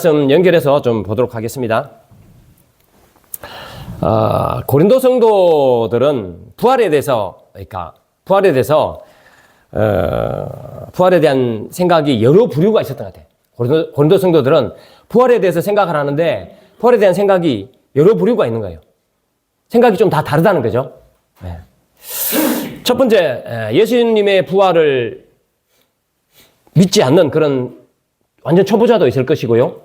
말씀 연결해서 좀 보도록 하겠습니다. 고린도 성도들은 부활에 대해서 부활에 대한 생각이 여러 부류가 있었던 것 같아요. 고린도 성도들은 부활에 대해서 생각을 하는데 부활에 대한 생각이 여러 부류가 있는 거예요. 생각이 좀 다 다르다는 거죠. 네. 첫 번째, 예수님의 부활을 믿지 않는 그런 완전 초보자도 있을 것이고요.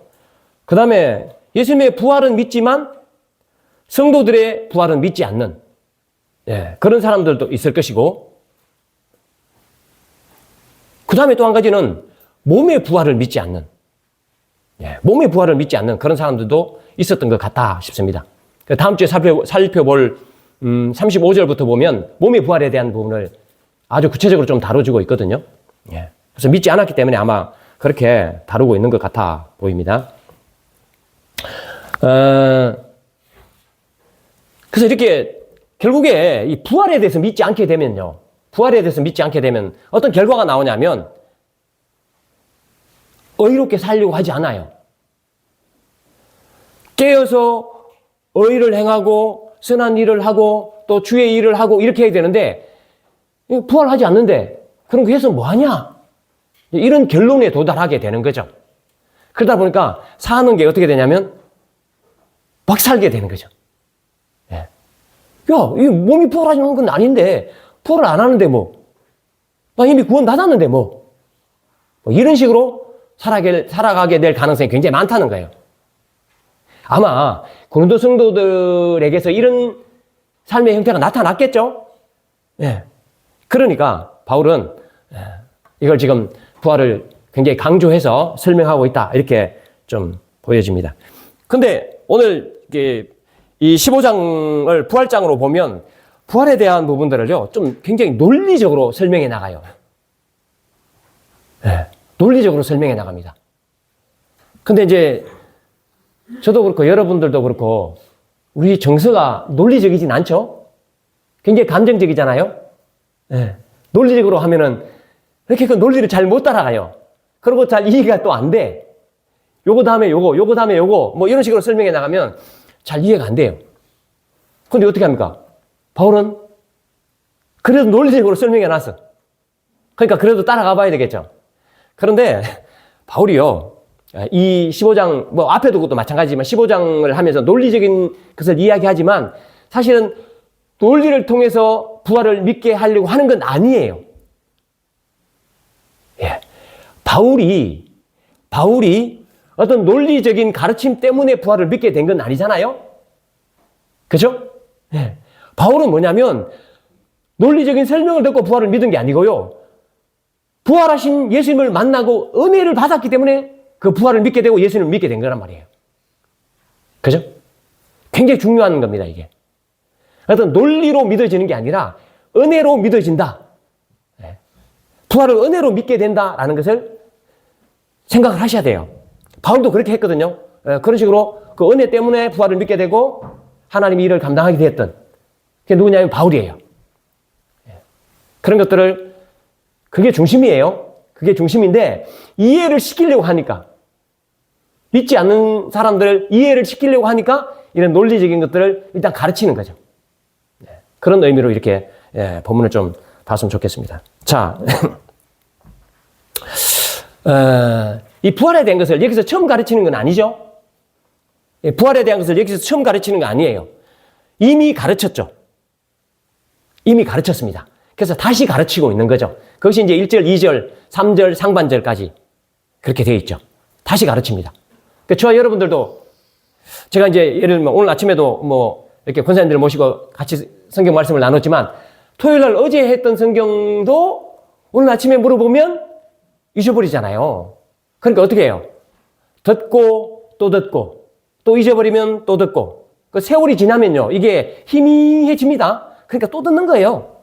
그 다음에 예수님의 부활은 믿지만 성도들의 부활은 믿지 않는 그런 사람들도 있을 것이고, 그 다음에 또 한 가지는 몸의 부활을 믿지 않는, 몸의 부활을 믿지 않는 그런 사람들도 있었던 것 같다 싶습니다. 다음 주에 살펴볼 35절부터 보면 몸의 부활에 대한 부분을 아주 구체적으로 좀 다뤄주고 있거든요. 그래서 믿지 않았기 때문에 아마 그렇게 다루고 있는 것 같아 보입니다. 그래서 이렇게 결국에 이 부활에 대해서 믿지 않게 되면요. 부활에 대해서 믿지 않게 되면 어떤 결과가 나오냐면 의롭게 살려고 하지 않아요. 깨어서 의를 행하고 선한 일을 하고 또 주의 일을 하고 이렇게 해야 되는데 부활하지 않는데 그럼 그래서 뭐하냐? 이런 결론에 도달하게 되는 거죠. 그러다 보니까 사는 게 어떻게 되냐면 막 살게 되는 거죠. 야, 이 몸이 부활하는 건 아닌데 부활을 안 하는데 뭐. 나 이미 구원 받았는데 뭐 이런 식으로 살아가게 될 가능성이 굉장히 많다는 거예요. 아마 고린도 성도들에게서 이런 삶의 형태가 나타났겠죠? 그러니까 바울은 이걸 지금 부활을 굉장히 강조해서 설명하고 있다. 이렇게 좀 보여집니다. 근데 오늘 이 15장을 부활장으로 보면 부활에 대한 부분들을요, 좀 굉장히 논리적으로 설명해 나가요. 논리적으로 설명해 나갑니다. 근데 이제 저도 그렇고 여러분들도 그렇고 우리 정서가 논리적이진 않죠? 굉장히 감정적이잖아요? 논리적으로 하면은 이렇게 그 논리를 잘 못 따라가요. 그리고 잘 이해가 또 안 돼. 요거 다음에 요거 다음에 요거 뭐 이런 식으로 설명해 나가면 잘 이해가 안 돼요. 근데 어떻게 합니까? 바울은 그래도 논리적으로 설명해 놨어. 그러니까 그래도 따라가 봐야 되겠죠. 그런데 바울이요, 이 15장, 뭐 앞에도 그것도 마찬가지지만 15장을 하면서 논리적인 것을 이야기하지만 사실은 논리를 통해서 부활을 믿게 하려고 하는 건 아니에요. 바울이 어떤 논리적인 가르침 때문에 부활을 믿게 된 건 아니잖아요? 그죠? 바울은 뭐냐면 논리적인 설명을 듣고 부활을 믿은 게 아니고요. 부활하신 예수님을 만나고 은혜를 받았기 때문에 그 부활을 믿게 되고 예수님을 믿게 된 거란 말이에요. 그죠? 굉장히 중요한 겁니다, 이게. 어떤 논리로 믿어지는 게 아니라 은혜로 믿어진다. 부활을 은혜로 믿게 된다라는 것을 생각을 하셔야 돼요. 바울도 그렇게 했거든요. 그런 식으로 그 은혜 때문에 부활을 믿게 되고 하나님이 일을 감당하게 되었던 그게 누구냐면 바울이에요. 그런 것들을 그게 중심이에요. 그게 중심인데 이해를 시키려고 하니까 믿지 않는 사람들을 이해를 시키려고 하니까 이런 논리적인 것들을 일단 가르치는 거죠. 그런 의미로 이렇게 본문을 좀 봤으면 좋겠습니다. 자, 이 부활에 대한 것을 여기서 처음 가르치는 건 아니죠. 부활에 대한 것을 여기서 처음 가르치는 거 아니에요. 이미 가르쳤죠. 이미 가르쳤습니다. 그래서 다시 가르치고 있는 거죠. 그것이 이제 1절, 2절, 3절, 상반절까지 그렇게 되어 있죠. 다시 가르칩니다. 그러니까 저와 여러분들도 제가 이제 예를 들면 오늘 아침에도 뭐 이렇게 권사님들 모시고 같이 성경 말씀을 나눴지만 토요일 날 어제 했던 성경도 오늘 아침에 물어보면 잊어버리잖아요. 그러니까 어떻게 해요? 듣고 또 잊어버리면 또 듣고 그 세월이 지나면요 이게 희미해집니다. 그러니까 또 듣는 거예요.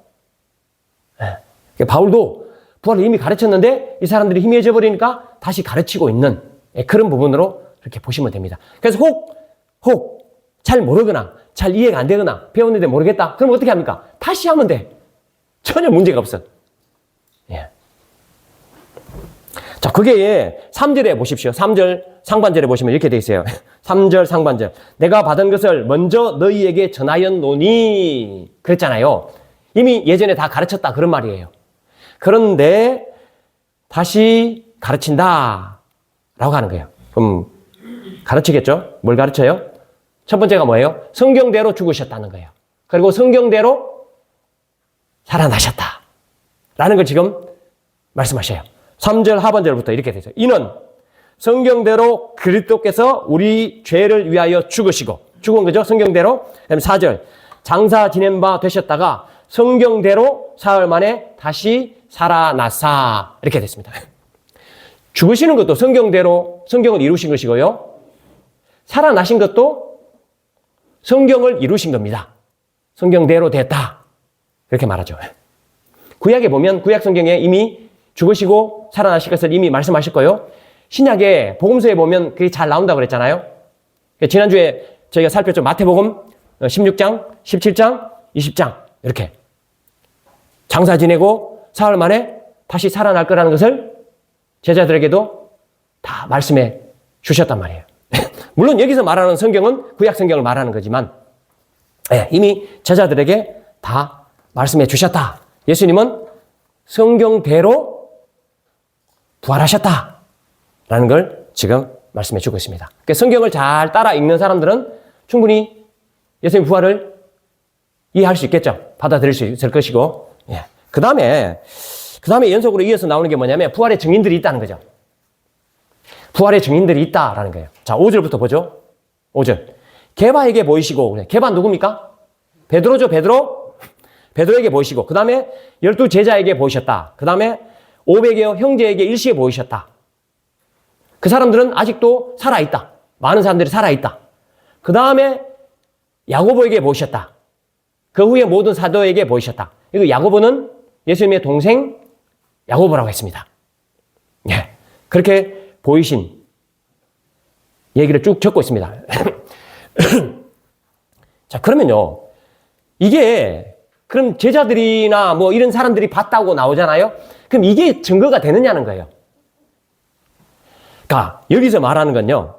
바울도 부활을 이미 가르쳤는데 이 사람들이 희미해져 버리니까 다시 가르치고 있는 그런 부분으로 이렇게 보시면 됩니다. 그래서 혹 잘 모르거나 잘 이해가 안 되거나 배웠는데 모르겠다. 그럼 어떻게 합니까? 다시 하면 돼. 전혀 문제가 없어. 자, 그게 3절에 보십시오. 3절 상반절에 보시면 이렇게 돼 있어요. 3절 상반절. 내가 받은 것을 먼저 너희에게 전하였노니. 그랬잖아요. 이미 예전에 다 가르쳤다. 그런 말이에요. 그런데 다시 가르친다. 라고 하는 거예요. 그럼 가르치겠죠? 뭘 가르쳐요? 첫 번째가 뭐예요? 성경대로 죽으셨다는 거예요. 그리고 성경대로 살아나셨다. 라는 걸 지금 말씀하셔요. 3절 하반절부터 이렇게 되죠. 이는 성경대로 그리스도께서 우리 죄를 위하여 죽으시고, 죽은 거죠? 성경대로. 그다음에 4절 장사 지낸 바 되셨다가 성경대로 사흘 만에 다시 살아나사. 이렇게 됐습니다. 죽으시는 것도 성경대로 성경을 이루신 것이고요. 살아나신 것도 성경을 이루신 겁니다. 성경대로 됐다. 이렇게 말하죠. 구약에 보면 구약 성경에 이미 죽으시고 살아나실 것을 이미 말씀하실 거예요. 신약에 복음서에 보면 그게 잘 나온다고 그랬잖아요. 지난주에 저희가 살폈죠. 마태복음 16장, 17장, 20장 이렇게 장사 지내고 사흘 만에 다시 살아날 거라는 것을 제자들에게도 다 말씀해 주셨단 말이에요. 물론 여기서 말하는 성경은 구약 성경을 말하는 거지만 이미 제자들에게 다 말씀해 주셨다. 예수님은 성경대로 부활하셨다라는 걸 지금 말씀해 주고 있습니다. 그러니까 성경을 잘 따라 읽는 사람들은 충분히 예수님 부활을 이해할 수 있겠죠. 받아들일 수 있을 것이고. 그 다음에 연속으로 이어서 나오는 게 뭐냐면 부활의 증인들이 있다는 거죠. 부활의 증인들이 있다라는 거예요. 자, 5절부터 보죠. 5절. 게바에게 보이시고, 게바 누굽니까? 베드로죠, 베드로. 베드로에게 보이시고, 그 다음에 12 제자에게 보이셨다. 그 다음에 500여 형제에게 일시에 보이셨다. 그 사람들은 아직도 살아있다. 많은 사람들이 살아있다. 그 다음에 야고보에게 보이셨다. 그 후에 모든 사도에게 보이셨다. 이거 야고보는 예수님의 동생 야고보라고 했습니다. 그렇게 보이신 얘기를 쭉 적고 있습니다. 자, 그러면요. 이게 그럼 제자들이나 뭐 이런 사람들이 봤다고 나오잖아요. 그럼 이게 증거가 되느냐는 거예요. 그러니까 여기서 말하는 건요.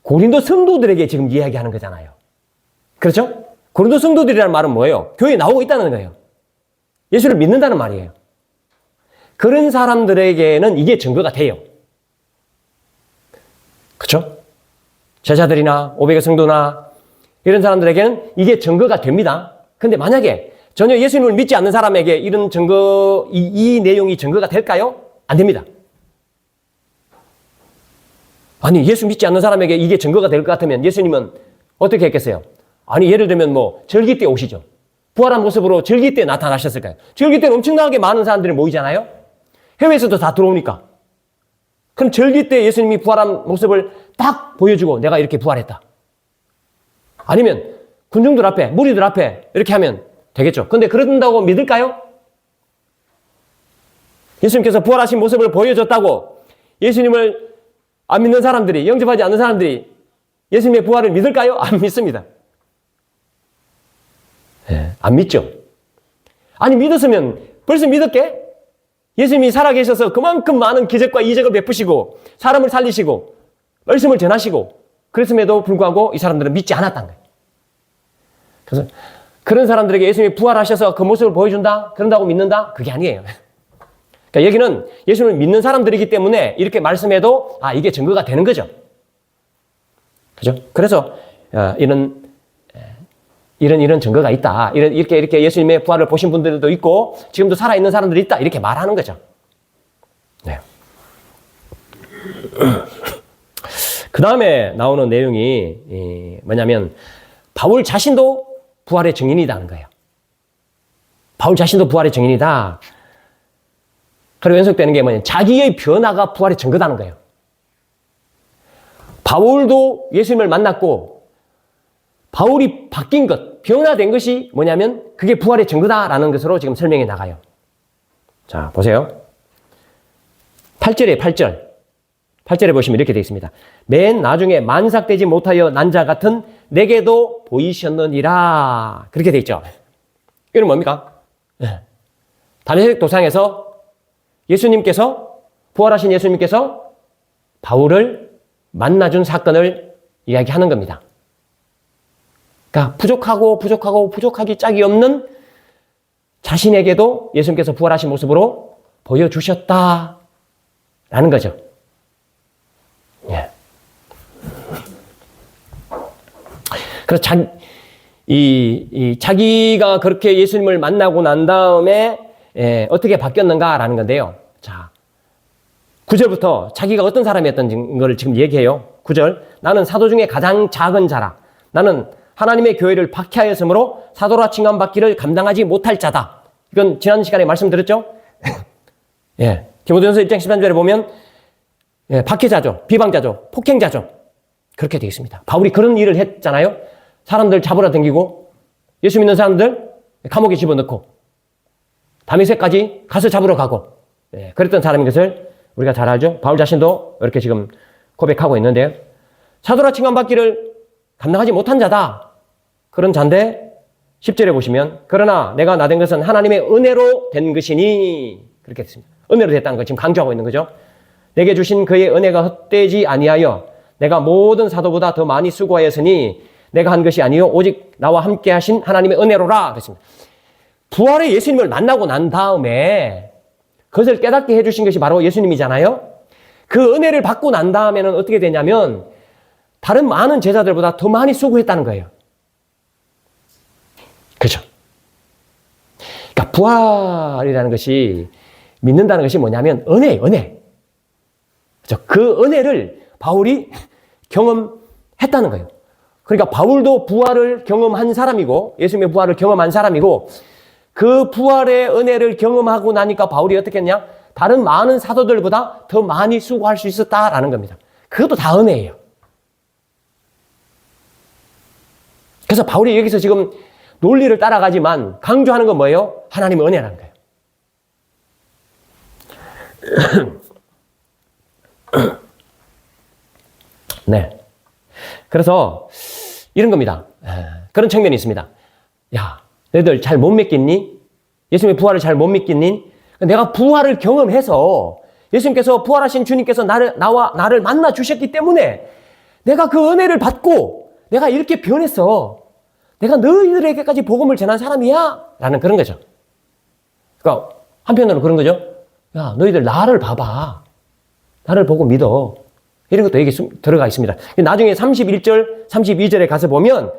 고린도 성도들에게 지금 이야기하는 거잖아요. 그렇죠? 고린도 성도들이라는 말은 뭐예요? 교회에 나오고 있다는 거예요. 예수를 믿는다는 말이에요. 그런 사람들에게는 이게 증거가 돼요. 그렇죠? 제자들이나 500의 성도나 이런 사람들에게는 이게 증거가 됩니다. 근데 만약에 전혀 예수님을 믿지 않는 사람에게 이런 증거, 이 내용이 증거가 될까요? 안 됩니다. 아니, 예수 믿지 않는 사람에게 이게 증거가 될 것 같으면 예수님은 어떻게 했겠어요? 아니, 예를 들면 뭐 절기 때 오시죠. 부활한 모습으로 절기 때 나타나셨을까요? 절기 때는 엄청나게 많은 사람들이 모이잖아요. 해외에서도 다 들어오니까. 그럼 절기 때 예수님이 부활한 모습을 딱 보여주고 내가 이렇게 부활했다. 아니면 군중들 앞에, 무리들 앞에 이렇게 하면 되겠죠. 근데 그런다고 믿을까요? 예수님께서 부활하신 모습을 보여줬다고 예수님을 안 믿는 사람들이, 영접하지 않는 사람들이 예수님의 부활을 믿을까요? 안 믿습니다. 안 믿죠. 아니, 믿었으면 벌써 믿었게? 예수님이 살아계셔서 그만큼 많은 기적과 이적을 베푸시고 사람을 살리시고 말씀을 전하시고 그랬음에도 불구하고 이 사람들은 믿지 않았다는 거예요. 그래서 그런 사람들에게 예수님이 부활하셔서 그 모습을 보여준다? 그런다고 믿는다? 그게 아니에요. 그러니까 여기는 예수님을 믿는 사람들이기 때문에 이렇게 말씀해도 이게 증거가 되는 거죠. 그죠? 그래서 이런 증거가 있다. 이렇게 예수님의 부활을 보신 분들도 있고 지금도 살아있는 사람들이 있다. 이렇게 말하는 거죠. 네. 그 다음에 나오는 내용이 뭐냐면 바울 자신도 부활의 증인이라는 거예요. 바울 자신도 부활의 증인이다. 그리고 연속되는 게 뭐냐면 자기의 변화가 부활의 증거다는 거예요. 바울도 예수님을 만났고 바울이 바뀐 것, 변화된 것이 뭐냐면 그게 부활의 증거다라는 것으로 지금 설명해 나가요. 자, 보세요. 8절에 8절. 8절에 보시면 이렇게 되어 있습니다. 맨 나중에 만삭되지 못하여 난 자 같은 내게도 보이셨느니라. 그렇게 되어 있죠. 이건 뭡니까? 다메섹 도상에서 예수님께서 부활하신 예수님께서 바울을 만나준 사건을 이야기하는 겁니다. 그러니까 부족하기 짝이 없는 자신에게도 예수님께서 부활하신 모습으로 보여주셨다라는 거죠. 예. 그래서 자기가 그렇게 예수님을 만나고 난 다음에 어떻게 바뀌었는가라는 건데요. 자, 9절부터 자기가 어떤 사람이었던 걸 지금 얘기해요. 9절. 나는 사도 중에 가장 작은 자라. 나는 하나님의 교회를 박해하였으므로 사도라 칭함받기를 감당하지 못할 자다. 이건 지난 시간에 말씀드렸죠? 예. 디모데전서 1장 13절에 보면 박해자죠. 비방자죠. 폭행자죠. 그렇게 되어 있습니다. 바울이 그런 일을 했잖아요. 사람들 잡으러 다니고 예수 믿는 사람들 감옥에 집어넣고 다메섹까지 가서 잡으러 가고 그랬던 사람인 것을 우리가 잘 알죠. 바울 자신도 이렇게 지금 고백하고 있는데요. 사도라 칭함받기를 감당하지 못한 자다. 그런 자인데 10절에 보시면 그러나 내가 나된 것은 하나님의 은혜로 된 것이니 그렇게 됐습니다. 은혜로 됐다는 걸 지금 강조하고 있는 거죠. 내게 주신 그의 은혜가 헛되지 아니하여 내가 모든 사도보다 더 많이 수고하였으니 내가 한 것이 아니요 오직 나와 함께 하신 하나님의 은혜로라 그랬습니다. 부활의 예수님을 만나고 난 다음에 그것을 깨닫게 해주신 것이 바로 예수님이잖아요. 그 은혜를 받고 난 다음에는 어떻게 되냐면 다른 많은 제자들보다 더 많이 수고했다는 거예요. 그렇죠? 그러니까 부활이라는 것이 믿는다는 것이 뭐냐면 은혜예요. 은혜. 그렇죠? 그 은혜를 바울이 경험했다는 거예요. 그러니까 바울도 부활을 경험한 사람이고 예수님의 부활을 경험한 사람이고 그 부활의 은혜를 경험하고 나니까 바울이 어떻게 했냐? 다른 많은 사도들보다 더 많이 수고할 수 있었다라는 겁니다. 그것도 다 은혜예요. 그래서 바울이 여기서 지금 논리를 따라가지만 강조하는 건 뭐예요? 하나님의 은혜라는 거예요. 네. 그래서 이런 겁니다. 그런 측면이 있습니다. 야, 너희들 잘 못 믿겠니? 예수님의 부활을 잘 못 믿겠니? 내가 부활을 경험해서 예수님께서 부활하신 주님께서 나를 만나 주셨기 때문에 내가 그 은혜를 받고 내가 이렇게 변했어. 내가 너희들에게까지 복음을 전한 사람이야. 라는 그런 거죠. 그러니까 한편으로 그런 거죠. 야, 너희들 나를 봐봐. 나를 보고 믿어. 이런 것도 여기 들어가 있습니다. 나중에 31절, 32절에 가서 보면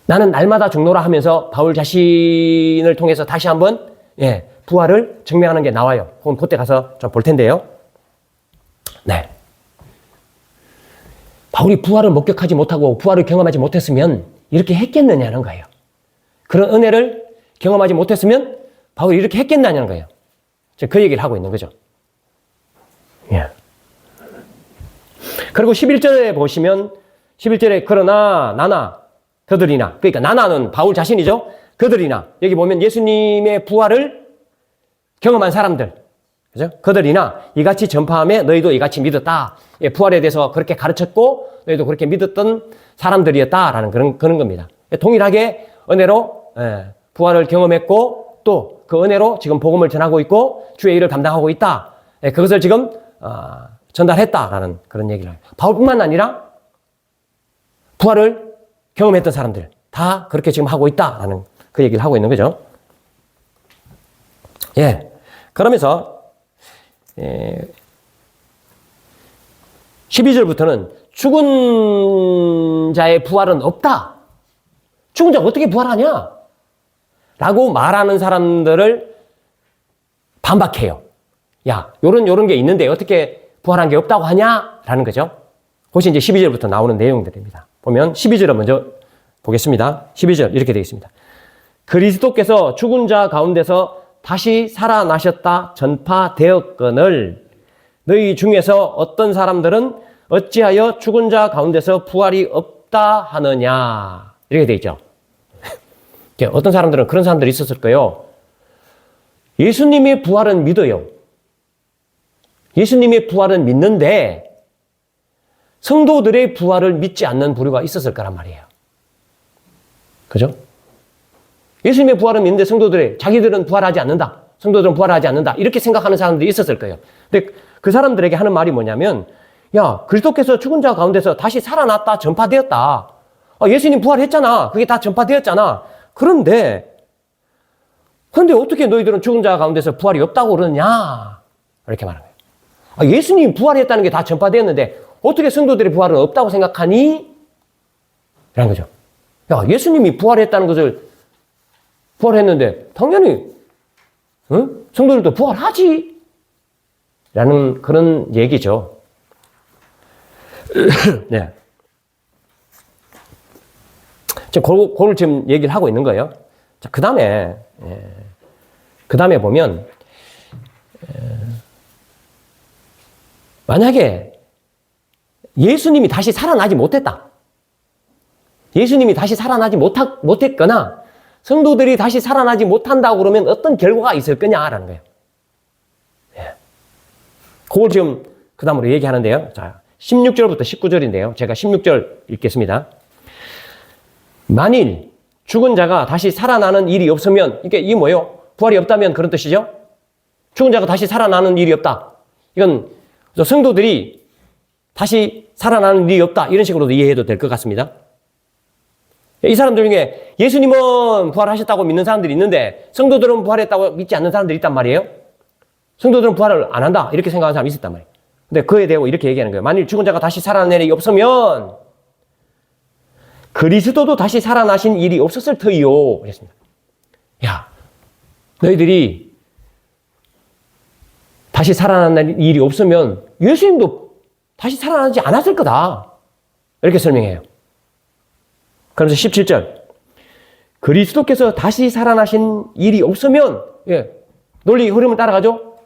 나는 날마다 죽노라 하면서 바울 자신을 통해서 다시 한번 부활을 증명하는 게 나와요. 그건 그때 가서 좀 볼 텐데요. 네. 바울이 부활을 목격하지 못하고 부활을 경험하지 못했으면 이렇게 했겠느냐는 거예요. 그런 은혜를 경험하지 못했으면 바울이 이렇게 했겠느냐는 거예요. 지금 그 얘기를 하고 있는 거죠. 예. 그리고 11절에 보시면 11절에 그러나 나나 그들이나 그러니까 나나는 바울 자신이죠. 그들이나 여기 보면 예수님의 부활을 경험한 사람들 그죠? 그들이나 이같이 전파함에 너희도 이같이 믿었다. 예, 부활에 대해서 그렇게 가르쳤고 너희도 그렇게 믿었던 사람들이었다라는 그런 겁니다. 동일하게 은혜로 부활을 경험했고 또 그 은혜로 지금 복음을 전하고 있고 주의 일을 감당하고 있다. 그것을 지금 전달했다라는 그런 얘기를 해요. 바울뿐만 아니라 부활을 경험했던 사람들 다 그렇게 지금 하고 있다라는 그 얘기를 하고 있는 거죠. 예. 그러면서 12절부터는 죽은 자의 부활은 없다. 죽은 자가 어떻게 부활하냐? 라고 말하는 사람들을 반박해요. 야, 요런 게 있는데 어떻게 부활한 게 없다고 하냐? 라는 거죠. 그것이 이제 12절부터 나오는 내용들입니다. 보면 12절을 먼저 보겠습니다. 12절 이렇게 되어 있습니다. 그리스도께서 죽은 자 가운데서 다시 살아나셨다 전파되었거늘 너희 중에서 어떤 사람들은 어찌하여 죽은 자 가운데서 부활이 없다 하느냐 이렇게 되어 있죠. 어떤 사람들은 그런 사람들이 있었을 거예요. 예수님의 부활은 믿어요. 예수님의 부활은 믿는데 성도들의 부활을 믿지 않는 부류가 있었을 거란 말이에요. 그죠? 예수님의 부활은 믿는데 성도들의 자기들은 부활하지 않는다. 성도들은 부활하지 않는다. 이렇게 생각하는 사람들이 있었을 거예요. 근데 그 사람들에게 하는 말이 뭐냐면, 야, 그리스도께서 죽은 자 가운데서 다시 살아났다, 전파되었다. 예수님 부활했잖아. 그게 다 전파되었잖아. 그런데 어떻게 너희들은 죽은 자 가운데서 부활이 없다고 그러느냐? 이렇게 말하는 거예요. 예수님 부활했다는 게 다 전파되었는데 어떻게 성도들의 부활은 없다고 생각하니? 라는 거죠. 야, 예수님이 부활했다는 것을 부활했는데 당연히 성도들도 부활하지? 라는 그런 얘기죠. 네. 그걸 지금 얘기를 하고 있는 거예요. 자, 그 다음에 보면, 만약에 예수님이 다시 살아나지 못했다. 예수님이 다시 살아나지 못했거나, 성도들이 다시 살아나지 못한다고 그러면 어떤 결과가 있을 거냐라는 거예요. 그걸 지금 그 다음으로 얘기하는데요. 자, 16절부터 19절인데요. 제가 16절 읽겠습니다. 만일 죽은 자가 다시 살아나는 일이 없으면, 이게 뭐예요? 부활이 없다면 그런 뜻이죠? 죽은 자가 다시 살아나는 일이 없다. 이건 성도들이 다시 살아나는 일이 없다. 이런 식으로도 이해해도 될 것 같습니다. 이 사람들 중에 예수님은 부활하셨다고 믿는 사람들이 있는데 성도들은 부활했다고 믿지 않는 사람들이 있단 말이에요. 성도들은 부활을 안 한다. 이렇게 생각하는 사람이 있었단 말이에요. 근데 그에 대해 이렇게 얘기하는 거예요. 만일 죽은 자가 다시 살아날 일이 없으면 그리스도도 다시 살아나신 일이 없었을 터이요. 그랬습니다. 야, 너희들이 다시 살아날 일이 없으면 예수님도 다시 살아나지 않았을 거다. 이렇게 설명해요. 그러면서 17절. 그리스도께서 다시 살아나신 일이 없으면, 논리 흐름을 따라가죠?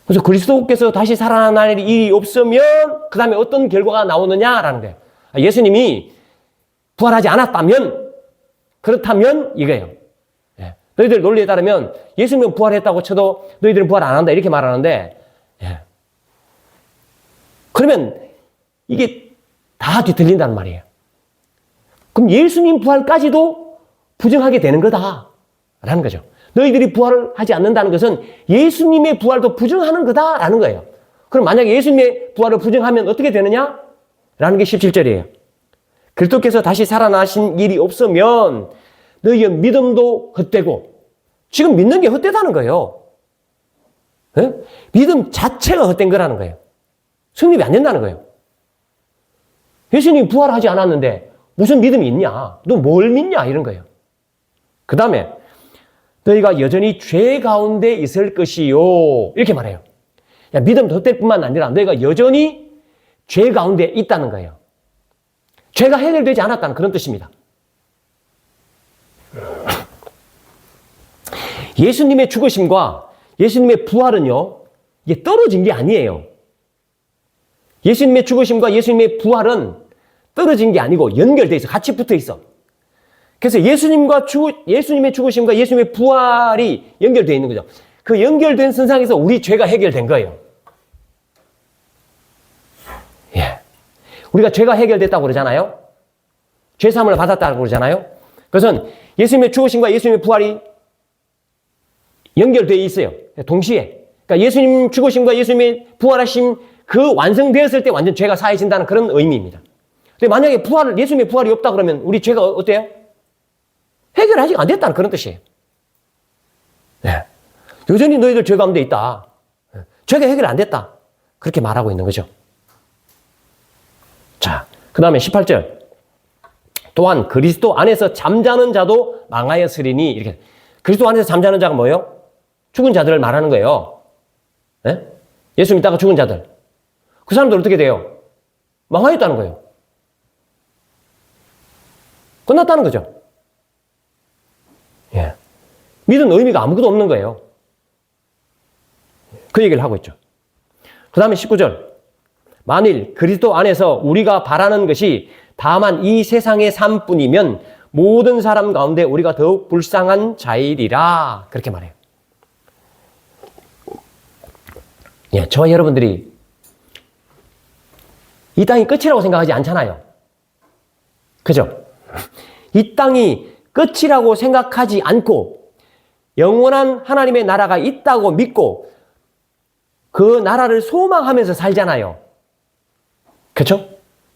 그래서 그리스도께서 다시 살아날 일이 없으면, 그 다음에 어떤 결과가 나오느냐라는 거예요. 예수님이 부활하지 않았다면, 그렇다면 이거예요. 너희들 논리에 따르면 예수님은 부활했다고 쳐도 너희들은 부활 안 한다. 이렇게 말하는데, 그러면 이게 다 뒤틀린다는 말이에요. 그럼 예수님 부활까지도 부정하게 되는 거다. 라는 거죠. 너희들이 부활을 하지 않는다는 것은 예수님의 부활도 부정하는 거다라는 거예요. 그럼 만약에 예수님의 부활을 부정하면 어떻게 되느냐? 라는 게 17절이에요. 그리스도께서 다시 살아나신 일이 없으면 너희의 믿음도 헛되고, 지금 믿는 게 헛되다는 거예요. 믿음 자체가 헛된 거라는 거예요. 성립이 안 된다는 거예요. 예수님이 부활하지 않았는데 무슨 믿음이 있냐? 너 뭘 믿냐? 이런 거예요. 그 다음에 너희가 여전히 죄 가운데 있을 것이요. 이렇게 말해요. 야, 믿음 덧댈 뿐만 아니라 너희가 여전히 죄 가운데 있다는 거예요. 죄가 해결되지 않았다는 그런 뜻입니다. 예수님의 죽으심과 예수님의 부활은요, 이게 떨어진 게 아니에요. 예수님의 죽으심과 예수님의 부활은 떨어진 게 아니고 연결돼 있어. 같이 붙어 있어. 그래서 예수님의 죽으심과 예수님의 부활이 연결되어 있는 거죠. 그 연결된 선상에서 우리 죄가 해결된 거예요. 우리가 죄가 해결됐다고 그러잖아요. 죄사함을 받았다고 그러잖아요. 그것은 예수님의 죽으심과 예수님의 부활이 연결되어 있어요. 동시에. 그러니까 예수님 죽으심과 예수님의 부활하심 그 완성되었을 때 완전 죄가 사해진다는 그런 의미입니다. 근데 만약에 예수님의 부활이 없다 그러면 우리 죄가 어때요? 해결이 아직 안 됐다는 그런 뜻이에요. 여전히 너희들 죄 가운데 있다. 죄가 해결이 안 됐다. 그렇게 말하고 있는 거죠. 자, 그 다음에 18절. 또한 그리스도 안에서 잠자는 자도 망하였으리니, 이렇게. 그리스도 안에서 잠자는 자가 뭐예요? 죽은 자들을 말하는 거예요. 예수 믿다가 죽은 자들. 그 사람들 어떻게 돼요? 망하였다는 거예요. 끝났다는 거죠. 믿은 의미가 아무것도 없는 거예요. 그 얘기를 하고 있죠. 그 다음에 19절. 만일 그리스도 안에서 우리가 바라는 것이 다만 이 세상의 삶뿐이면 모든 사람 가운데 우리가 더욱 불쌍한 자이리라. 그렇게 말해요. 저와 여러분들이 이 땅이 끝이라고 생각하지 않잖아요. 그죠? 이 땅이 끝이라고 생각하지 않고 영원한 하나님의 나라가 있다고 믿고 그 나라를 소망하면서 살잖아요. 그렇죠?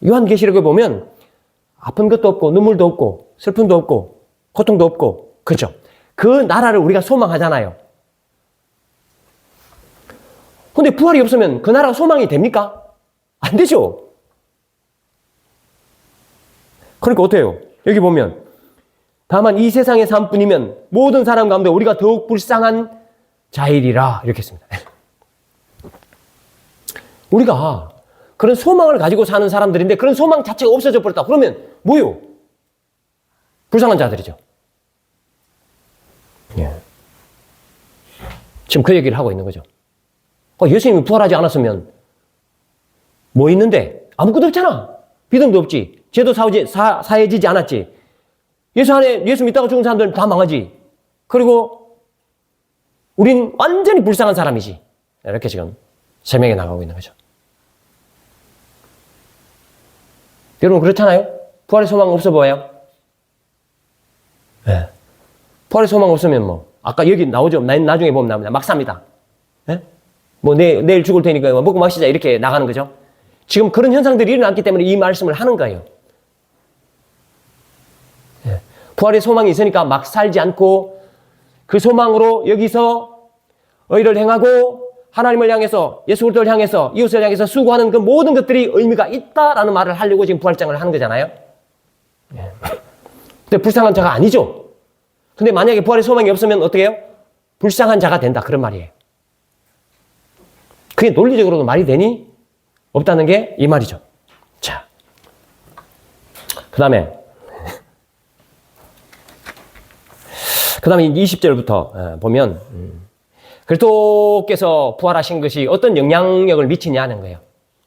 요한계시록에 보면 아픈 것도 없고 눈물도 없고 슬픔도 없고 고통도 없고 그렇죠? 그 나라를 우리가 소망하잖아요. 근데 부활이 없으면 그 나라가 소망이 됩니까? 안 되죠. 그러니까 어때요? 여기 보면 다만 이 세상의 삶뿐이면 모든 사람 가운데 우리가 더욱 불쌍한 자일이라 이렇게 했습니다. 우리가 그런 소망을 가지고 사는 사람들인데 그런 소망 자체가 없어져 버렸다. 그러면 뭐요? 불쌍한 자들이죠. 예. 지금 그 얘기를 하고 있는 거죠. 예수님이 부활하지 않았으면 뭐 있는데? 아무것도 없잖아. 믿음도 없지. 죄도 사해지지 않았지. 예수 안에 예수 믿다가 죽은 사람들은 다 망하지. 그리고 우린 완전히 불쌍한 사람이지. 이렇게 지금 설명해 나가고 있는 거죠. 여러분 그렇잖아요? 부활의 소망 없어 보여요? 네. 부활의 소망 없으면 뭐 아까 여기 나오죠? 나중에 보면 나옵니다. 막 삽니다. 네? 뭐 내일 죽을 테니까 먹고 마시자 이렇게 나가는 거죠. 지금 그런 현상들이 일어났기 때문에 이 말씀을 하는 거예요. 네. 부활의 소망이 있으니까 막 살지 않고 그 소망으로 여기서 의를 행하고 하나님을 향해서 예수 그리스도를 향해서 이웃을 향해서 수고하는 그 모든 것들이 의미가 있다라는 말을 하려고 지금 부활장을 하는 거잖아요. 네. 근데 불쌍한 자가 아니죠. 근데 만약에 부활의 소망이 없으면 어떻게 해요? 불쌍한 자가 된다 그런 말이에요. 그게 논리적으로도 말이 되니? 없다는 게 이 말이죠. 자, 그 다음에 20절부터 보면 그리스도께서 부활하신 것이 어떤 영향력을 미치냐는 거예요.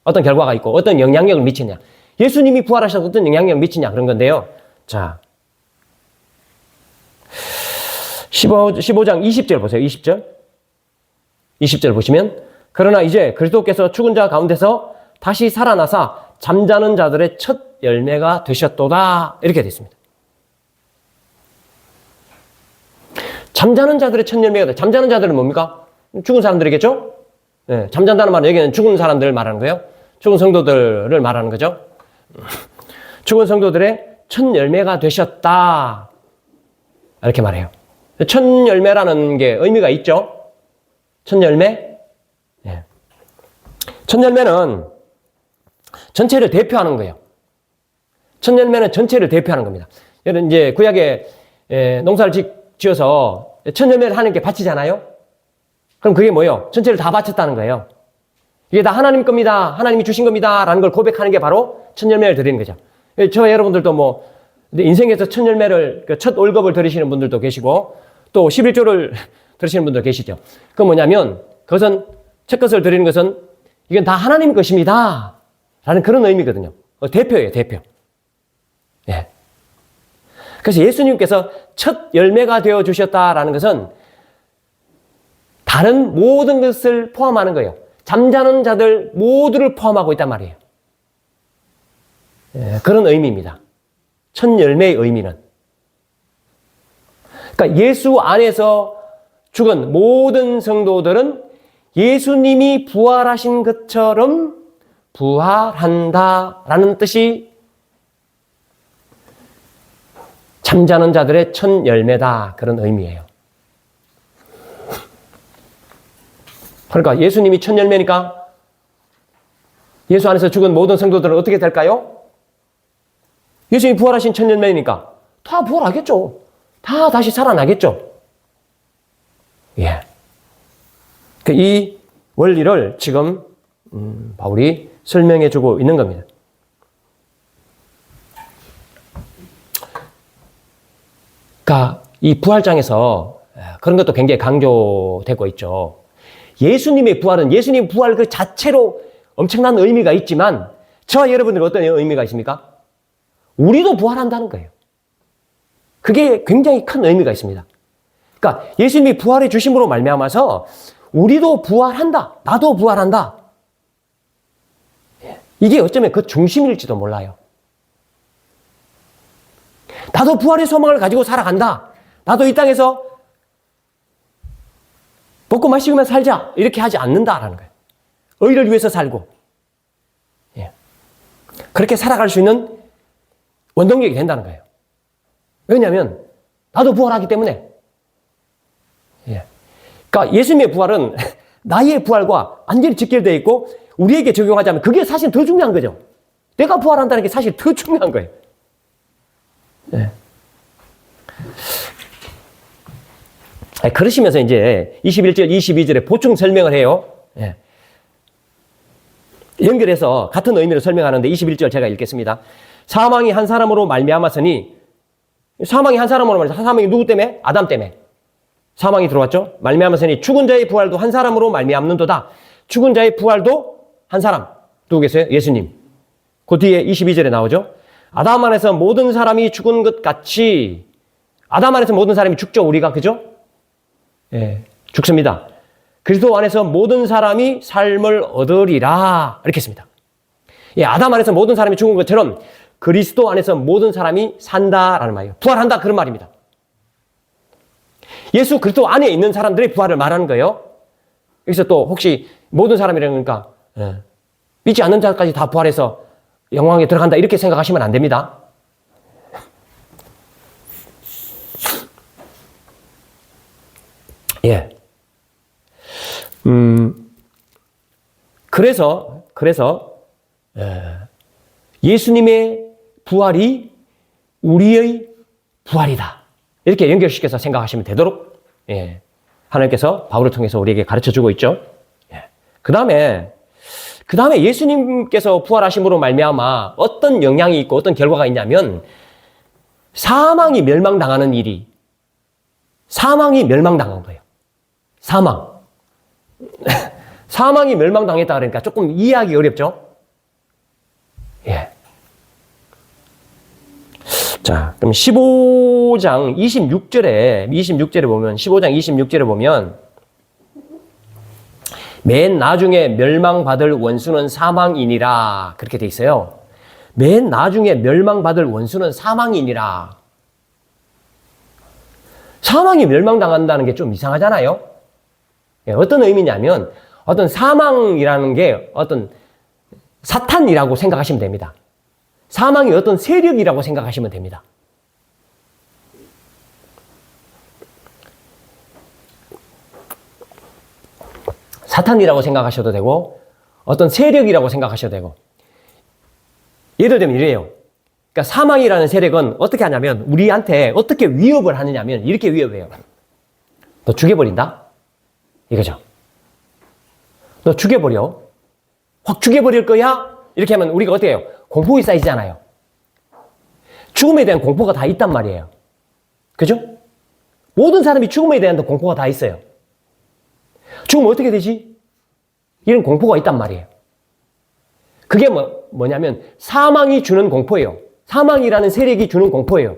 어떤 결과가 있고 어떤 영향력을 미치냐. 예수님이 부활하셔서 어떤 영향력을 미치냐 그런 건데요. 자, 15장 20절 보세요. 20절 보시면 그러나 이제 그리스도께서 죽은 자 가운데서 다시 살아나사 잠자는 자들의 첫 열매가 되셨도다 이렇게 되어 있습니다. 잠자는 자들의 첫 열매가 돼. 잠자는 자들은 뭡니까? 죽은 사람들이겠죠? 네, 잠잔다는 말은 여기는 죽은 사람들을 말하는 거예요. 죽은 성도들을 말하는 거죠. 죽은 성도들의 첫 열매가 되셨다 이렇게 말해요. 첫 열매라는 게 의미가 있죠. 첫 열매. 네. 첫 열매는 전체를 대표하는 거예요. 첫 열매는 전체를 대표하는 겁니다. 여러분 이제 구약에 농사를 지어서 첫 열매를 하나님께 바치잖아요. 그럼 그게 뭐예요? 전체를 다 바쳤다는 거예요. 이게 다 하나님 겁니다. 하나님이 주신 겁니다. 라는 걸 고백하는 게 바로 첫 열매를 드리는 거죠. 저 여러분들도 뭐 인생에서 첫 열매를 첫 월급을 드리시는 분들도 계시고 또 11조를 드리시는 분도 계시죠. 그건 뭐냐면 그것은 첫 것을 드리는 것은 이건 다 하나님 것입니다. 라는 그런 의미거든요. 대표예요, 대표. 예. 그래서 예수님께서 첫 열매가 되어 주셨다라는 것은 다른 모든 것을 포함하는 거예요. 잠자는 자들 모두를 포함하고 있단 말이에요. 예, 그런 의미입니다. 첫 열매의 의미는. 그러니까 예수 안에서 죽은 모든 성도들은 예수님이 부활하신 것처럼 부활한다라는 뜻이 잠자는 자들의 첫 열매다 그런 의미예요. 그러니까 예수님이 첫 열매니까 예수 안에서 죽은 모든 성도들은 어떻게 될까요? 예수님이 부활하신 첫 열매니까 다 부활하겠죠. 다 다시 살아나겠죠. 예. 이 원리를 지금 바울이 설명해 주고 있는 겁니다. 그러니까 이 부활장에서 그런 것도 굉장히 강조되고 있죠. 예수님의 부활은 예수님 부활 그 자체로 엄청난 의미가 있지만 저와 여러분들은 어떤 의미가 있습니까? 우리도 부활한다는 거예요. 그게 굉장히 큰 의미가 있습니다. 그러니까 예수님이 부활해 주심으로 말미암아서 우리도 부활한다. 나도 부활한다. 이게 어쩌면 그 중심일지도 몰라요. 나도 부활의 소망을 가지고 살아간다. 나도 이 땅에서 먹고 마시고만 살자 이렇게 하지 않는다라는 거예요. 의를 위해서 살고 그렇게 살아갈 수 있는 원동력이 된다는 거예요. 왜냐하면 나도 부활하기 때문에. 그러니까 예수님의 부활은 나의 부활과 완전히 직결되어 있고 우리에게 적용하자면 그게 사실 더 중요한 거죠. 내가 부활한다는 게 사실 더 중요한 거예요. 그러시면서 이제 21절, 22절에 보충 설명을 해요. 연결해서 같은 의미로 설명하는데 21절 제가 읽겠습니다. 사망이 한 사람으로 말미암았으니 사망이 한 사람으로 말미암았으니 사망이 누구 때문에? 아담 때문에. 사망이 들어왔죠. 말미암았으니 죽은 자의 부활도 한 사람으로 말미암는도다. 죽은 자의 부활도 한 사람. 누구 계세요? 예수님. 그 뒤에 22절에 나오죠. 아담 안에서 모든 사람이 죽은 것 같이 아담 안에서 모든 사람이 죽죠. 우리가. 그죠? 죽습니다. 그리스도 안에서 모든 사람이 삶을 얻으리라. 이렇게 했습니다. 아담 안에서 모든 사람이 죽은 것처럼 그리스도 안에서 모든 사람이 산다라는 말이에요. 부활한다 그런 말입니다. 예수 그리스도 안에 있는 사람들의 부활을 말하는 거예요. 여기서 또 혹시 모든 사람이라니까 믿지 않는 자까지 다 부활해서 영광에 들어간다 이렇게 생각하시면 안 됩니다. 그래서 예수님의 부활이 우리의 부활이다. 이렇게 연결시켜서 생각하시면 되도록 하나님께서 바울을 통해서 우리에게 가르쳐주고 있죠. 그 다음에 예수님께서 부활하심으로 말미암아 어떤 영향이 있고 어떤 결과가 있냐면 사망이 멸망당하는 일이 사망이 멸망당한 거예요. 사망이 멸망당했다 그러니까 조금 이해하기 어렵죠? 자, 그럼 15장 26절에 보면 맨 나중에 멸망받을 원수는 사망이니라 그렇게 돼 있어요. 맨 나중에 멸망받을 원수는 사망이니라. 사망이 멸망당한다는 게 좀 이상하잖아요. 어떤 의미냐면 어떤 사망이라는 게 어떤 사탄이라고 생각하시면 됩니다. 사망이 어떤 세력이라고 생각하시면 됩니다. 사탄이라고 생각하셔도 되고 어떤 세력이라고 생각하셔도 되고 예를 들면 이래요. 그러니까 사망이라는 세력은 어떻게 하냐면 우리한테 어떻게 위협을 하느냐면 이렇게 위협해요. 너 죽여버린다? 이거죠. 너 죽여버려. 확 죽여버릴 거야? 이렇게 하면 우리가 어떻게 해요? 공포가 쌓이잖아요. 죽음에 대한 공포가 다 있단 말이에요. 그죠? 모든 사람이 죽음에 대한 공포가 다 있어요. 죽으면 어떻게 되지? 이런 공포가 있단 말이에요. 그게 뭐냐면 사망이 주는 공포예요. 사망이라는 세력이 주는 공포예요.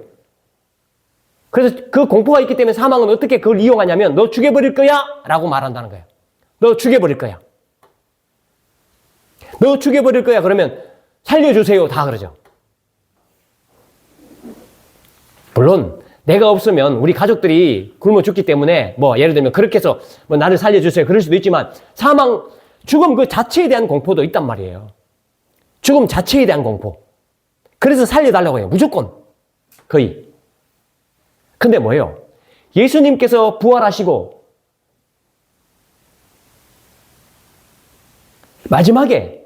그래서 그 공포가 있기 때문에 사망은 어떻게 그걸 이용하냐면 너 죽여버릴 거야? 라고 말한다는 거예요. 너 죽여버릴 거야. 너 죽여버릴 거야. 그러면 살려주세요. 다 그러죠. 물론 내가 없으면 우리 가족들이 굶어 죽기 때문에 예를 들면 그렇게 해서 나를 살려주세요. 그럴 수도 있지만 죽음 그 자체에 대한 공포도 있단 말이에요. 죽음 자체에 대한 공포. 그래서 살려달라고 해요. 무조건. 거의. 근데 뭐예요? 예수님께서 부활하시고 마지막에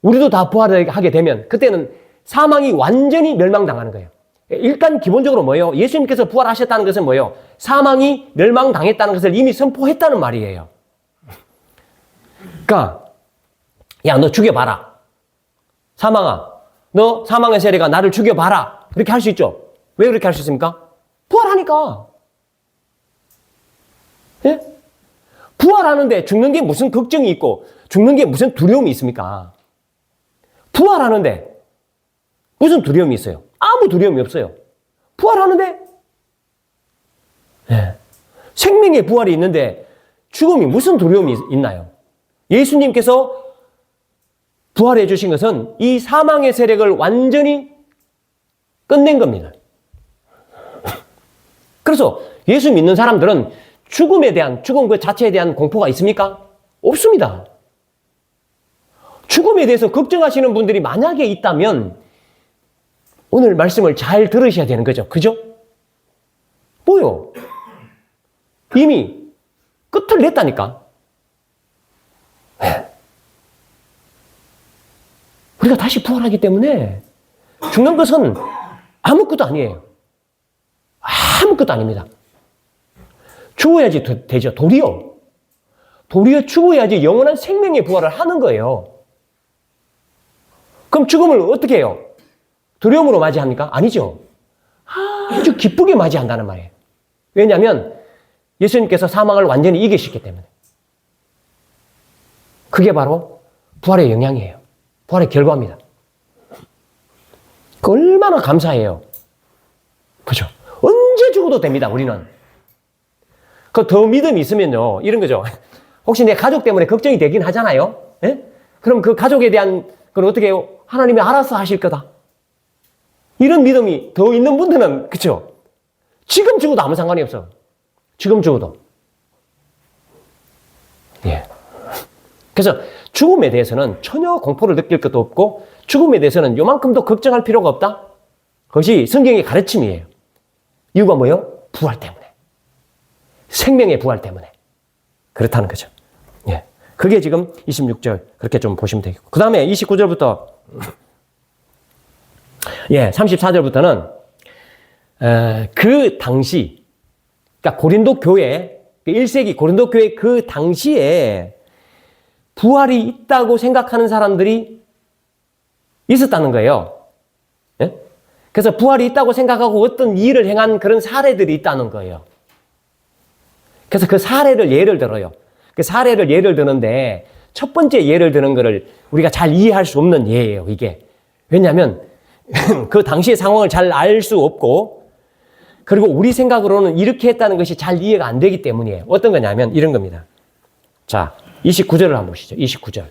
우리도 다 부활하게 되면 그때는 사망이 완전히 멸망당하는 거예요. 일단 기본적으로 뭐예요? 예수님께서 부활하셨다는 것은 뭐예요? 사망이 멸망당했다는 것을 이미 선포했다는 말이에요. 그러니까 야, 너 죽여봐라. 사망아, 너 사망의 세력아 나를 죽여봐라. 그렇게 할 수 있죠? 왜 그렇게 할 수 있습니까? 부활하니까. 예? 부활하는데 죽는 게 무슨 걱정이 있고 죽는 게 무슨 두려움이 있습니까? 부활하는데 무슨 두려움이 있어요? 아무 두려움이 없어요. 부활하는데 생명의 부활이 있는데 죽음이 무슨 두려움이 있나요? 예수님께서 부활해 주신 것은 이 사망의 세력을 완전히 끝낸 겁니다. 그래서 예수 믿는 사람들은 죽음 그 자체에 대한 공포가 있습니까? 없습니다. 죽음에 대해서 걱정하시는 분들이 만약에 있다면 오늘 말씀을 잘 들으셔야 되는 거죠. 그죠? 뭐요? 이미 끝을 냈다니까. 우리가 다시 부활하기 때문에 중요한 것은 아무것도 아니에요. 아무것도 아닙니다. 죽어야지 되죠. 도리어 죽어야지 영원한 생명의 부활을 하는 거예요. 그럼 죽음을 어떻게 해요? 두려움으로 맞이합니까? 아니죠. 아주 기쁘게 맞이한다는 말이에요. 왜냐하면 예수님께서 사망을 완전히 이기셨기 때문에. 그게 바로 부활의 영향이에요. 부활의 결과입니다. 얼마나 감사해요. 그죠? 언제 죽어도 됩니다, 우리는. 더 믿음이 있으면요, 이런 거죠. 혹시 내 가족 때문에 걱정이 되긴 하잖아요? 예? 그럼 그 가족에 대한 걸 어떻게 해요? 하나님이 알아서 하실 거다. 이런 믿음이 더 있는 분들은, 그쵸? 지금 죽어도 아무 상관이 없어. 지금 죽어도. 예. 그래서 죽음에 대해서는 전혀 공포를 느낄 것도 없고, 죽음에 대해서는 요만큼도 걱정할 필요가 없다? 그것이 성경의 가르침이에요. 이유가 뭐예요? 부활 때문에. 생명의 부활 때문에. 그렇다는 거죠. 예. 그게 지금 26절, 그렇게 좀 보시면 되겠고. 그 다음에 29절부터, 34절부터는, 그 당시, 그러니까 고린도 교회, 1세기 고린도 교회 그 당시에 부활이 있다고 생각하는 사람들이 있었다는 거예요. 예? 그래서 부활이 있다고 생각하고 어떤 일을 행한 그런 사례들이 있다는 거예요. 그래서 그 사례를 예를 들어요. 그 사례를 예를 드는데 첫 번째 예를 드는 거를 우리가 잘 이해할 수 없는 예예요, 이게. 왜냐하면 그 당시의 상황을 잘 알 수 없고, 그리고 우리 생각으로는 이렇게 했다는 것이 잘 이해가 안 되기 때문이에요. 어떤 거냐면 이런 겁니다. 자, 29절을 한번 보시죠. 29절.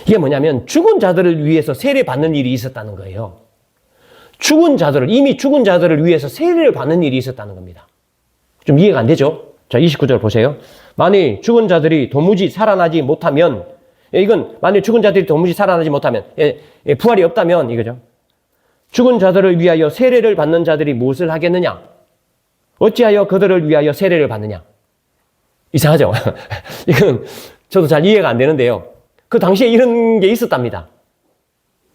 이게 뭐냐면 죽은 자들을 위해서 세례 받는 일이 있었다는 거예요. 이미 죽은 자들을 위해서 세례를 받는 일이 있었다는 겁니다. 좀 이해가 안 되죠? 자, 29절 보세요. 만일 죽은 자들이 도무지 살아나지 못하면, 이건 만일 죽은 자들이 도무지 살아나지 못하면, 부활이 없다면 이거죠. 죽은 자들을 위하여 세례를 받는 자들이 무엇을 하겠느냐? 어찌하여 그들을 위하여 세례를 받느냐? 이상하죠? 이건 저도 잘 이해가 안 되는데요. 그 당시에 이런 게 있었답니다.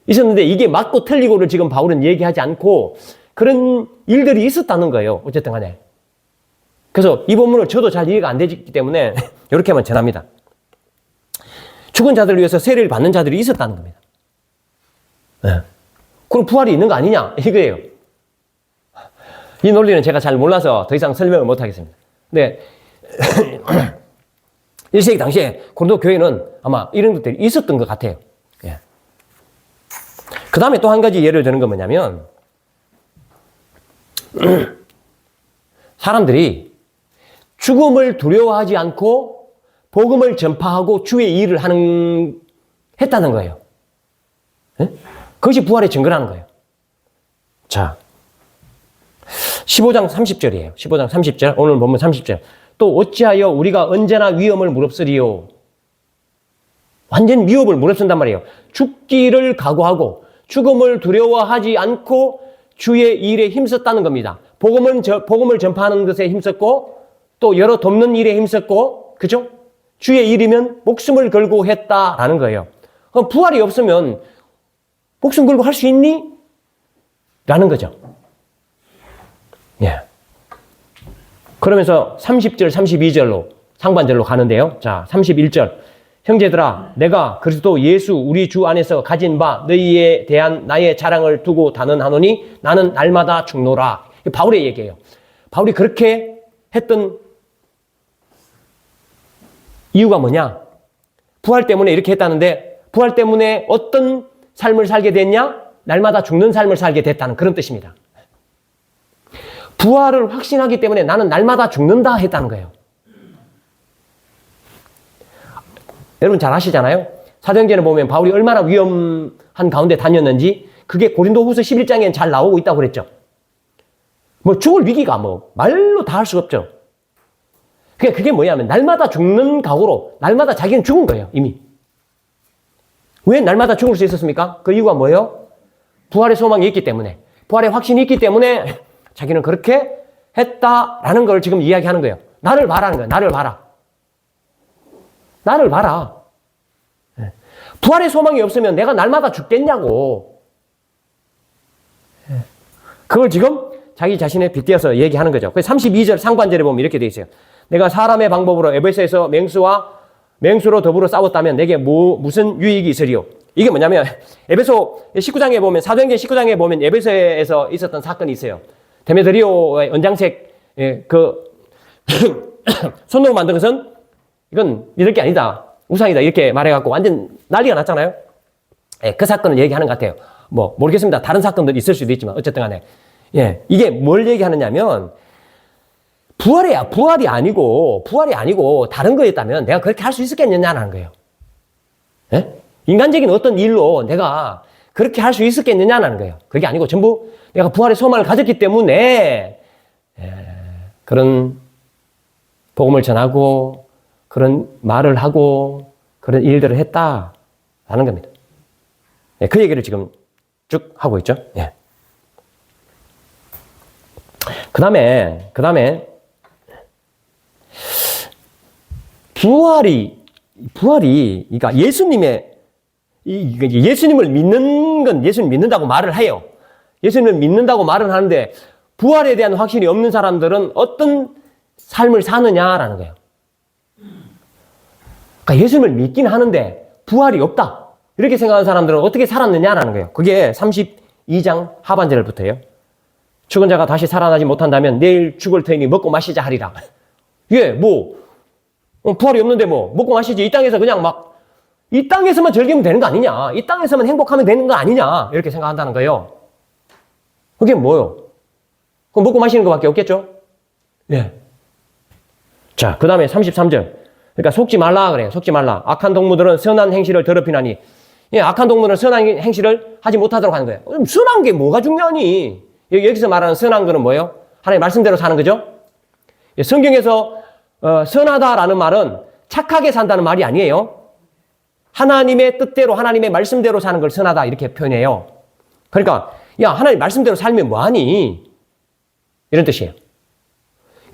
있었는데 이게 맞고 틀리고를 지금 바울은 얘기하지 않고 그런 일들이 있었다는 거예요. 어쨌든 간에. 그래서 이 본문을 저도 잘 이해가 안 되기 때문에 이렇게만 전합니다. 죽은 자들을 위해서 세례를 받는 자들이 있었다는 겁니다. 네. 그럼 부활이 있는 거 아니냐? 이거예요. 이 논리는 제가 잘 몰라서 더 이상 설명을 못 하겠습니다. 네. 1세기 당시에 고린도 교회는 아마 이런 것들이 있었던 것 같아요. 예. 그 다음에 또 한 가지 예를 드는 건 뭐냐면, 사람들이 죽음을 두려워하지 않고 복음을 전파하고 주의 일을 했다는 거예요. 예? 그것이 부활의 증거라는 거예요. 자, 15장 30절이에요. 15장 30절. 오늘 본문 30절. 또 어찌하여 우리가 언제나 위험을 무릅쓰리요. 완전 위협을 무릅쓴단 말이에요. 죽기를 각오하고 죽음을 두려워하지 않고 주의 일에 힘썼다는 겁니다. 복음을 전파하는 것에 힘썼고 또 여러 돕는 일에 힘썼고, 그죠? 주의 일이면 목숨을 걸고 했다라는 거예요. 그럼 부활이 없으면 목숨 걸고 할 수 있니? 라는 거죠. 예. 그러면서 30절, 32절로 상반절로 가는데요. 자, 31절. 형제들아, 내가 그리스도 예수 우리 주 안에서 가진 바 너희에 대한 나의 자랑을 두고 단언하노니 나는 날마다 죽노라. 바울의 얘기예요. 바울이 그렇게 했던 이유가 뭐냐? 부활 때문에 이렇게 했다는데, 부활 때문에 어떤 삶을 살게 됐냐? 날마다 죽는 삶을 살게 됐다는 그런 뜻입니다. 부활을 확신하기 때문에 나는 날마다 죽는다 했다는 거예요. 여러분 잘 아시잖아요. 사도행전에 보면 바울이 얼마나 위험한 가운데 다녔는지 그게 고린도후서 11장에는 잘 나오고 있다고 그랬죠. 뭐 죽을 위기가 뭐 말로 다 할 수가 없죠. 그게 뭐냐면 날마다 죽는 각오로 날마다 자기는 죽은 거예요, 이미. 왜 날마다 죽을 수 있었습니까? 그 이유가 뭐예요? 부활의 소망이 있기 때문에, 부활의 확신이 있기 때문에 자기는 그렇게 했다라는 걸 지금 이야기하는 거예요. 나를 봐라는 거예요. 나를 봐라. 나를 봐라. 부활의 소망이 없으면 내가 날마다 죽겠냐고. 그걸 지금 자기 자신에 빗대어서 얘기하는 거죠. 그래서 32절 상반절에 보면 이렇게 돼 있어요. 내가 사람의 방법으로 에베소에서 맹수로 더불어 싸웠다면 내게 무슨 유익이 있으리요? 이게 뭐냐면 에베소 19장에 보면 사도행전 19장에 보면 에베소에서 있었던 사건이 있어요. 데메드리오의 언장색 손으로 만든 것은 이건 믿을 게 아니다. 우상이다. 이렇게 말해갖고 완전 난리가 났잖아요. 그 사건을 얘기하는 것 같아요. 뭐 모르겠습니다. 다른 사건들이 있을 수도 있지만 어쨌든 간에 이게 뭘 얘기하느냐면 부활이 아니고 다른 거였다면 내가 그렇게 할 수 있었겠느냐는 거예요. 인간적인 어떤 일로 내가 그렇게 할 수 있었겠느냐는 거예요. 그게 아니고 전부 내가 부활의 소망을 가졌기 때문에 그런 복음을 전하고 그런 말을 하고 그런 일들을 했다라는 겁니다. 그 얘기를 지금 쭉 하고 있죠. 그 다음에 부활이 그러니까 예수님을 믿는 건 예수님 믿는다고 말을 해요. 예수님을 믿는다고 말은 하는데 부활에 대한 확신이 없는 사람들은 어떤 삶을 사느냐라는 거예요. 그러니까 예수님을 믿긴 하는데 부활이 없다. 이렇게 생각하는 사람들은 어떻게 살았느냐라는 거예요. 그게 32장 하반절부터예요. 죽은 자가 다시 살아나지 못한다면 내일 죽을 터이니 먹고 마시자 하리라. 부활이 없는데 먹고 마시지. 이 땅에서 그냥 이 땅에서만 즐기면 되는 거 아니냐. 이 땅에서만 행복하면 되는 거 아니냐. 이렇게 생각한다는 거예요. 그게 뭐예요? 그럼 먹고 마시는 것밖에 없겠죠? 자, 그 다음에 33절. 그러니까 속지 말라 그래요. 속지 말라. 악한 동무들은 선한 행실을 더럽히나니. 악한 동무는 선한 행실을 하지 못하도록 하는 거예요. 선한 게 뭐가 중요하니? 여기서 말하는 선한 거는 뭐예요? 하나님 말씀대로 사는 거죠? 성경에서 선하다라는 말은 착하게 산다는 말이 아니에요. 하나님의 뜻대로 하나님의 말씀대로 사는 걸 선하다 이렇게 표현해요. 그러니까 하나님 말씀대로 살면 뭐하니? 이런 뜻이에요.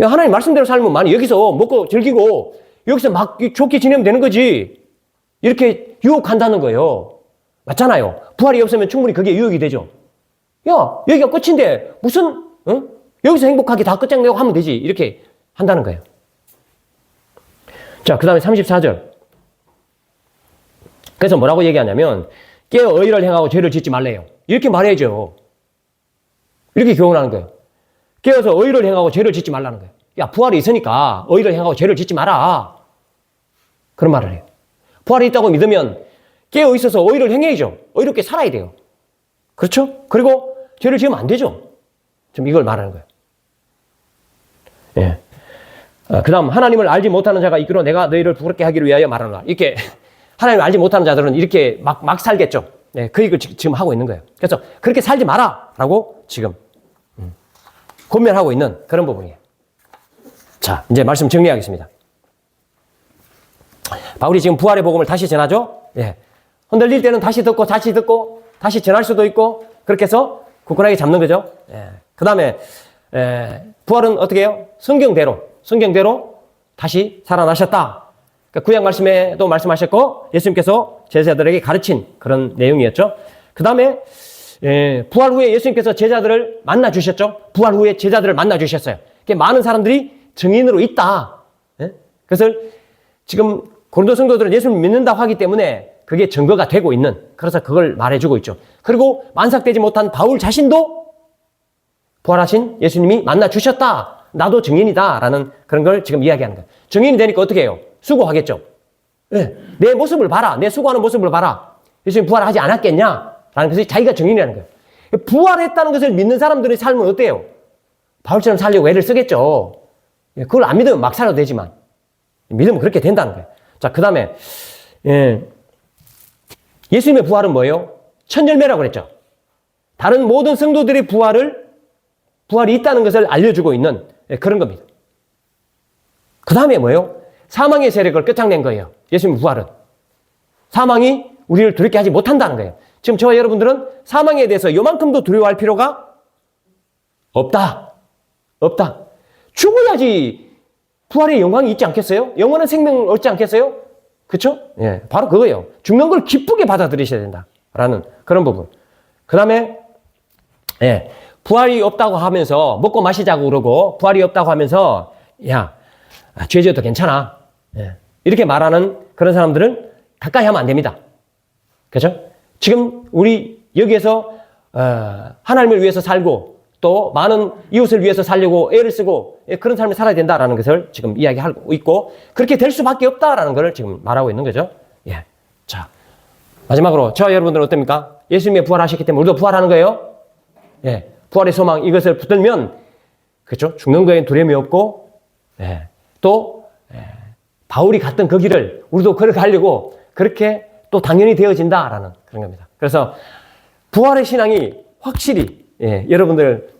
하나님 말씀대로 살면 뭐하니? 여기서 먹고 즐기고 여기서 막 좋게 지내면 되는 거지. 이렇게 유혹한다는 거예요. 맞잖아요. 부활이 없으면 충분히 그게 유혹이 되죠. 여기가 끝인데 무슨 여기서 행복하게 다 끝장내고 하면 되지. 이렇게 한다는 거예요. 자, 그 다음에 34절. 그래서 뭐라고 얘기하냐면 깨어 의를 행하고 죄를 짓지 말래요. 이렇게 말해야죠. 이렇게 교훈하는 거예요. 깨어서 의를 행하고 죄를 짓지 말라는 거예요. 부활이 있으니까 의를 행하고 죄를 짓지 마라. 그런 말을 해요. 부활이 있다고 믿으면 깨어 있어서 의를 행해야죠. 의롭게 살아야 돼요. 그렇죠? 그리고 죄를 지으면 안 되죠. 좀 이걸 말하는 거예요. 그 다음 하나님을 알지 못하는 자가 이끌어 내가 너희를 부끄럽게 하기를 위하여 말하노라. 이렇게 하나님을 알지 못하는 자들은 이렇게 막 살겠죠. 그 얘기를 지금 하고 있는 거예요. 그래서 그렇게 살지 마라 라고 지금 권면하고 있는 그런 부분이에요. 자, 이제 말씀 정리하겠습니다. 바울이 지금 부활의 복음을 다시 전하죠. 흔들릴 때는 다시 듣고 다시 전할 수도 있고 그렇게 해서 굳건하게 잡는 거죠. 그 다음에 부활은 어떻게 해요? 성경대로 다시 살아나셨다. 그러니까 구약 말씀에도 말씀하셨고 예수님께서 제자들에게 가르친 그런 내용이었죠. 그 다음에 부활 후에 예수님께서 제자들을 만나 주셨죠. 부활 후에 제자들을 만나 주셨어요. 많은 사람들이 증인으로 있다. 그것을 지금 고린도 성도들은 예수님을 믿는다고 하기 때문에 그게 증거가 되고 있는, 그래서 그걸 말해주고 있죠. 그리고 만삭되지 못한 바울 자신도 부활하신 예수님이 만나 주셨다. 나도 증인이다. 라는 그런 걸 지금 이야기하는 거예요. 증인이 되니까 어떻게 해요? 수고하겠죠. 내 모습을 봐라. 내 수고하는 모습을 봐라. 예수님 부활하지 않았겠냐? 라는 것이 자기가 증인이라는 거예요. 부활했다는 것을 믿는 사람들의 삶은 어때요? 바울처럼 살려고 애를 쓰겠죠. 그걸 안 믿으면 막 살아도 되지만 믿으면 그렇게 된다는 거예요. 자, 그 다음에 예수님의 부활은 뭐예요? 첫 열매라고 그랬죠. 다른 모든 성도들의 부활을 부활이 있다는 것을 알려주고 있는 그런 겁니다. 그 다음에 뭐예요? 사망의 세력을 끝장낸 거예요. 예수님 부활은. 사망이 우리를 두렵게 하지 못한다는 거예요. 지금 저와 여러분들은 사망에 대해서 요만큼도 두려워할 필요가 없다. 없다. 죽어야지 부활의 영광이 있지 않겠어요? 영원한 생명을 얻지 않겠어요? 그렇죠? 예, 바로 그거예요. 죽는 걸 기쁘게 받아들이셔야 된다라는 그런 부분. 그 다음에 예, 부활이 없다고 하면서 먹고 마시자고 그러고 부활이 없다고 하면서 야, 죄 지어도 괜찮아. 예, 이렇게 말하는 그런 사람들은 가까이 하면 안 됩니다. 그렇죠? 지금 우리 여기에서 하나님을 위해서 살고 또 많은 이웃을 위해서 살려고 애를 쓰고 그런 삶을 살아야 된다라는 것을 지금 이야기하고 있고 그렇게 될 수밖에 없다라는 것을 지금 말하고 있는 거죠. 예. 자, 마지막으로 저와 여러분들은 어떻습니까? 예수님이 부활하셨기 때문에 우리도 부활하는 거예요. 예. 부활의 소망 이것을 붙들면 그렇죠? 죽는 거에는 두려움이 없고 예. 또 바울이 갔던 그 길을 우리도 걸어가려고 그렇게 또 당연히 되어진다라는 그런 겁니다. 그래서 부활의 신앙이 확실히 여러분들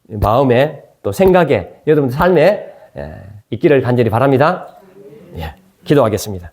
마음에 또 생각에 여러분들 삶에 있기를 간절히 바랍니다. 예, 기도하겠습니다.